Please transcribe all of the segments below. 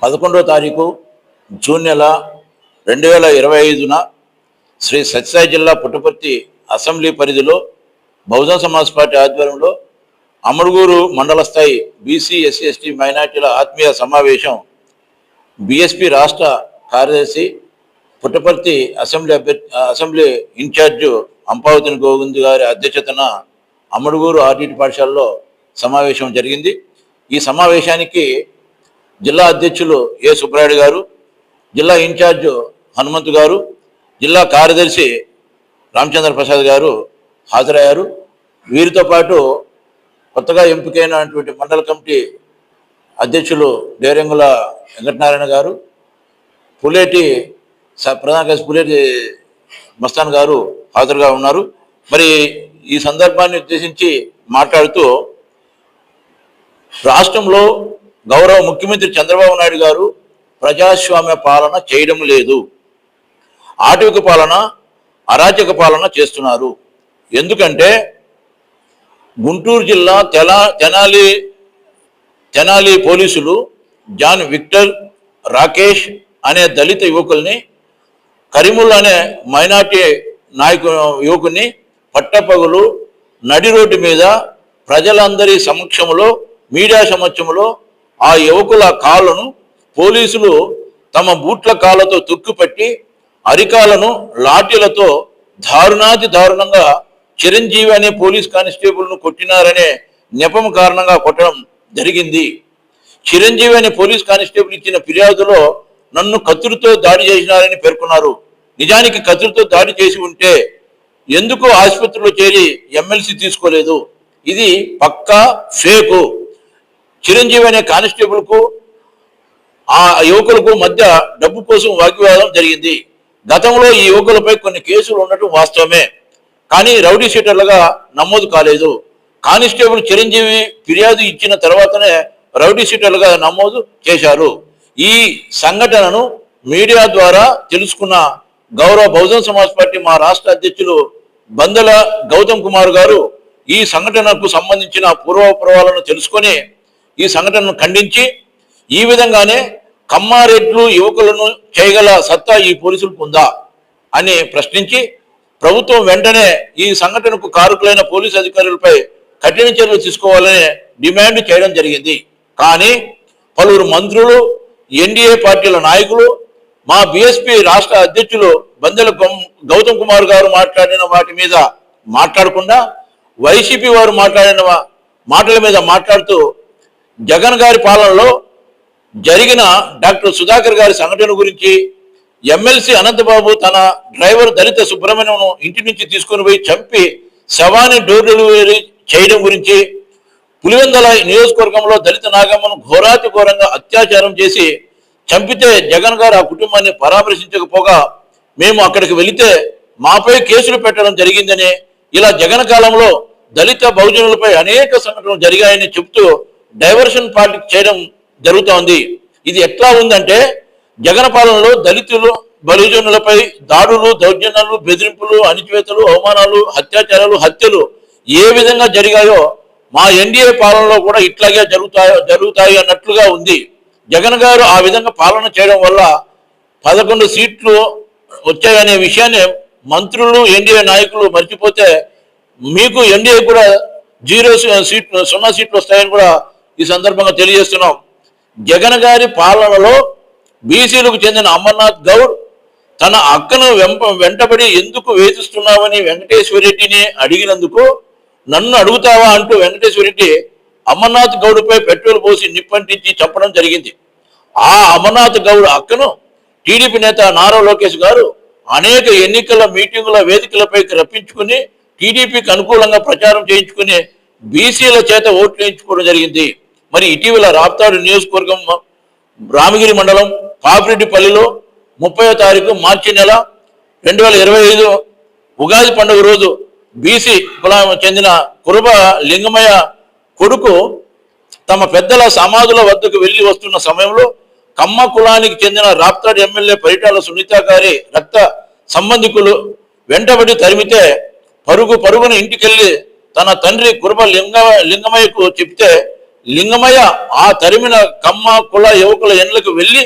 11వ తారీఖు జూన్ నెల 2025న శ్రీ సత్యసాయి జిల్లా పుట్టపర్తి అసెంబ్లీ పరిధిలో బహుజన సమాజ్ పార్టీ ఆధ్వర్యంలో అమరుగురు మండల స్థాయి బీసీ ఎస్సీ ఎస్టీ మైనార్టీల ఆత్మీయ సమావేశం బీఎస్పీ రాష్ట్ర కార్యదర్శి పుట్టపర్తి అసెంబ్లీ ఇన్ఛార్జ్ అంపావతిని గోవింద్ గారి అధ్యక్షతన అమరుగురు ఆర్డిటి పాఠశాలలో సమావేశం జరిగింది. ఈ సమావేశానికి జిల్లా అధ్యక్షులు ఏ సుబ్రాయుడు గారు, జిల్లా ఇన్ఛార్జ్ హనుమంతు గారు, జిల్లా కార్యదర్శి రామచంద్ర ప్రసాద్ గారు హాజరయ్యారు. వీరితో పాటు కొత్తగా ఎంపికైనటువంటి మండల కమిటీ అధ్యక్షులు డేరెంగుల వెంకటనారాయణ గారు, పులేటి ప్రధాన కార్యదర్శి పులేటి మస్తాన్ గారు హాజరుగా ఉన్నారు. మరి ఈ సందర్భాన్ని ఉద్దేశించి మాట్లాడుతూ రాష్ట్రంలో గౌరవ ముఖ్యమంత్రి చంద్రబాబు నాయుడు గారు ప్రజాస్వామ్య పాలన చేయడం లేదు, ఆటవిక పాలన, అరాచక పాలన చేస్తున్నారు. ఎందుకంటే గుంటూరు జిల్లా తెనాలి పోలీసులు జాన్ విక్టర్, రాకేష్ అనే దళిత యువకుల్ని, కరీముల్ అనే మైనార్టీ యువకుని పట్టపగలు నడి రోడ్డు మీద ప్రజలందరి సమక్షంలో, మీడియా సమక్షంలో ఆ యువకుల కాళ్ళను పోలీసులు తమ బూట్ల కాళ్ళతో తొక్కుపట్టి అరికాలను లాఠీలతో దారుణంగా చిరంజీవి అనే పోలీస్ కానిస్టేబుల్ను కొట్టినారనే నెపం కారణంగా కొట్టడం జరిగింది. చిరంజీవి అనే పోలీస్ కానిస్టేబుల్ ఇచ్చిన ఫిర్యాదులో నన్ను కత్తులతో దాడి చేసినారని పేర్కొన్నారు. నిజానికి కత్తులతో దాడి చేసి ఉంటే ఎందుకు ఆసుపత్రిలో చేరి ఎమ్మెల్సీ తీసుకోలేదు? ఇది పక్కా ఫేకు. చిరంజీవి అనే కానిస్టేబుల్కు ఆ యువకులకు మధ్య డబ్బు కోసం వాగ్వివాదం జరిగింది. గతంలో ఈ యువకులపై కొన్ని కేసులు ఉండటం వాస్తవమే, కానీ రౌడీ షీటర్లుగా నమోదు కాలేదు. కానిస్టేబుల్ చిరంజీవి ఫిర్యాదు ఇచ్చిన తర్వాతనే రౌడీ షీటర్లుగా నమోదు చేశారు. ఈ సంఘటనను మీడియా ద్వారా తెలుసుకున్న గౌరవ బహుజన సమాజ్ పార్టీ మా రాష్ట్ర అధ్యక్షులు బందల గౌతమ్ కుమార్ గారు ఈ సంఘటనకు సంబంధించిన పూర్వపురాలను తెలుసుకొని ఈ సంఘటనను ఖండించి, ఈ విధంగానే కమ్మారెడ్లు యువకులను చేయగల సత్తా ఈ పోలీసులకు ఉందా అని ప్రశ్నించి ప్రభుత్వం వెంటనే ఈ సంఘటనకు కారకులైన పోలీసు అధికారులపై కఠిన చర్యలు తీసుకోవాలని డిమాండ్ చేయడం జరిగింది. కానీ పలువురు మంత్రులు, ఎన్డీఏ పార్టీల నాయకులు, మా బీఎస్పీ రాష్ట్ర అధ్యక్షులు బందెల గౌతమ్ కుమార్ గారు మాట్లాడిన వాటి మీద మాట్లాడకుండా వైసీపీ వారు మాట్లాడిన మాటల మీద మాట్లాడుతూ జగన్ గారి పాలనలో జరిగిన డాక్టర్ సుధాకర్ గారి సంఘటన గురించి, ఎమ్మెల్సీ అనంతబాబు తన డ్రైవర్ దళిత సుబ్రహ్మణ్యంను ఇంటి నుంచి తీసుకుని పోయి చంపి శవాన్ని డోర్ డెలివరీ చేయడం గురించి, పులివెందల నియోజకవర్గంలో దళిత నాగమ్మను ఘోరాతి ఘోరంగా అత్యాచారం చేసి చంపితే జగన్ గారు ఆ కుటుంబాన్ని పరామర్శించకపోగా మేము అక్కడికి వెళితే మాపై కేసులు పెట్టడం జరిగిందని, ఇలా జగన్ కాలంలో దళిత బహుజనులపై అనేక సంఘటనలు జరిగాయని చెబుతూ డైవర్షన్ పాలిటిక్స్ చేయడం జరుగుతోంది. ఇది ఎట్లా ఉందంటే జగన్ పాలనలో దళితులు బహుజనులపై దాడులు, దౌర్జన్యాలు, బెదిరింపులు, అణిచివేతలు, అవమానాలు, అత్యాచారాలు, హత్యలు ఏ విధంగా జరిగాయో మా ఎన్డీఏ పాలనలో కూడా ఇట్లాగే జరుగుతాయి అన్నట్లుగా ఉంది. జగన్ గారు ఆ విధంగా పాలన చేయడం వల్ల 11 సీట్లు వచ్చాయనే విషయాన్ని మంత్రులు, ఎన్డీఏ నాయకులు మర్చిపోతే మీకు ఎన్డీఏ కూడా 0 సీట్లు వస్తాయని కూడా ఈ సందర్భంగా తెలియజేస్తున్నాం. జగన్ గారి పాలనలో బీసీలకు చెందిన అమర్నాథ్ గౌడ్ తన అక్కను వెంటబడి ఎందుకు వేధిస్తున్నావని వెంకటేశ్వరరెడ్డిని అడిగినందుకు నన్ను అడుగుతావా అంటూ వెంకటేశ్వరరెడ్డి అమర్నాథ్ గౌడ్పై పెట్రోల్ పోసి నిప్పంటించి చంపడం జరిగింది. ఆ అమర్నాథ్ గౌడ్ అక్కను టీడీపీ నేత నారా లోకేష్ గారు అనేక ఎన్నికల మీటింగుల వేదికలపై రప్పించుకుని టీడీపీకి అనుకూలంగా ప్రచారం చేయించుకుని బీసీల చేత ఓట్లు వేయించుకోవడం జరిగింది. మరి ఇటీవల రాప్తాడు నియోజకవర్గం రామగిరి మండలం పాపిరెడ్డిపల్లిలో 30వ తారీఖు మార్చి నెల 2025 ఉగాది పండుగ రోజు బీసీ కులానికి చెందిన కురుబ లింగమయ్య కొడుకు తమ పెద్దల సమాధుల వద్దకు వెళ్లి వస్తున్న సమయంలో కమ్మ కులానికి చెందిన రాప్తాడు ఎమ్మెల్యే పరిటాల సునీత గారి రక్త సంబంధికులు వెంటబడి తరిమితే పరుగున ఇంటికెళ్లి తన తండ్రి కురుబ లింగమయ్యకు చెప్తే లింగమయ్య ఆ తరిమిన కమ్మ కుల యువకుల ఎండ్లకు వెళ్ళి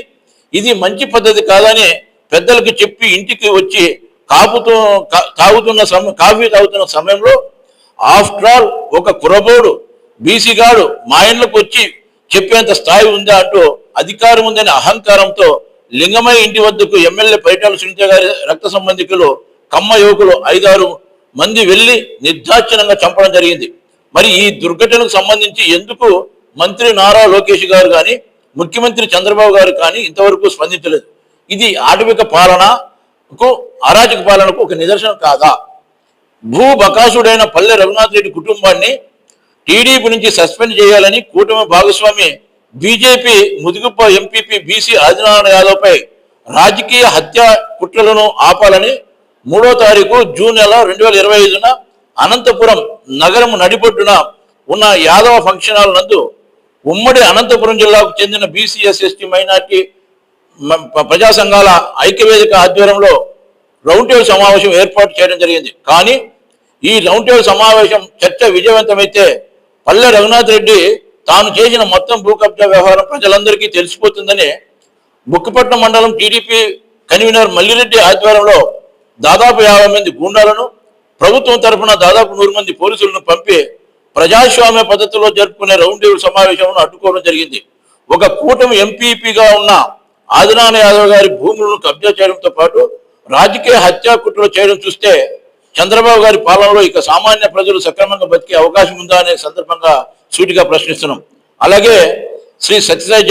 ఇది మంచి పద్ధతి కాదని పెద్దలకు చెప్పి ఇంటికి వచ్చి కాఫీ తాగుతున్న సమయంలో ఆఫ్టర్ ఆల్ ఒక కురబోడు బీసీగాడు మా ఇండ్లకు వచ్చి చెప్పేంత స్థాయి ఉందా అంటూ అధికారం ఉందనే అహంకారంతో లింగమయ్య ఇంటి వద్దకు ఎమ్మెల్యే పరిటాల సునీత గారి రక్త సంబంధికులు కమ్మ యువకులు 5-6 మంది వెళ్లి నిర్దాక్షిణంగా చంపడం జరిగింది. మరి ఈ దుర్ఘటనకు సంబంధించి ఎందుకు మంత్రి నారా లోకేష్ గారు కానీ ముఖ్యమంత్రి చంద్రబాబు గారు కానీ ఇంతవరకు స్పందించలేదు? ఇది ఆటవిక పాలనకు అరాచక పాలనకు ఒక నిదర్శనం కాదా? బకాసుడైన పల్లె రఘునాథ్ రెడ్డి కుటుంబాన్ని టీడీపీ నుంచి సస్పెండ్ చేయాలని కూటమి భాగస్వామి BJP Mudiguppa MPP BC Adinarayana Yadav పై రాజకీయ హత్య కుట్రలను ఆపాలని 3వ తారీఖు జూన్ నెల 2025 అనంతపురం నగరం నడిబొడ్డున ఉన్న యాదవ ఫంక్షన్ హాల్ నందు ఉమ్మడి అనంతపురం జిల్లాకు చెందిన బీసీ ఎస్టీ మైనార్టీ ప్రజా సంఘాల ఐక్యవేదిక ఆధ్వర్యంలో రౌండ్ టేబుల్ సమావేశం ఏర్పాటు చేయడం జరిగింది. కానీ ఈ రౌండ్ టేబుల్ సమావేశం చర్చ విజయవంతమైతే పల్లె రఘునాథ్ రెడ్డి తాను చేసిన మొత్తం భూ కబ్జా వ్యవహారం ప్రజలందరికీ తెలిసిపోతుందని బుక్కపట్నం మండలం టీడీపీ కన్వీనర్ మల్లిరెడ్డి ఆధ్వర్యంలో దాదాపు 50 మంది గూండాలను ప్రభుత్వం తరఫున దాదాపు 100 మంది పోలీసులను పంపి ప్రజాస్వామ్య పద్ధతిలో జరుపుకునే రౌండ్ టేబుల్ సమావేశంను అడ్డుకోవడం జరిగింది. ఒక కూటమి ఎంపీపీగా ఉన్న ఆదినారాయణ యాదవ్ గారి భూములను కబ్జా చేయడంతో పాటు రాజకీయ హత్యా కుట్రలు చేయడం చూస్తే చంద్రబాబు గారి పాలనలో ఇక సామాన్య ప్రజలు సక్రమంగా బతికే అవకాశం ఉందా అనే సందర్భంగా సూటిగా ప్రశ్నిస్తున్నాం. అలాగే శ్రీ సత్యసాయి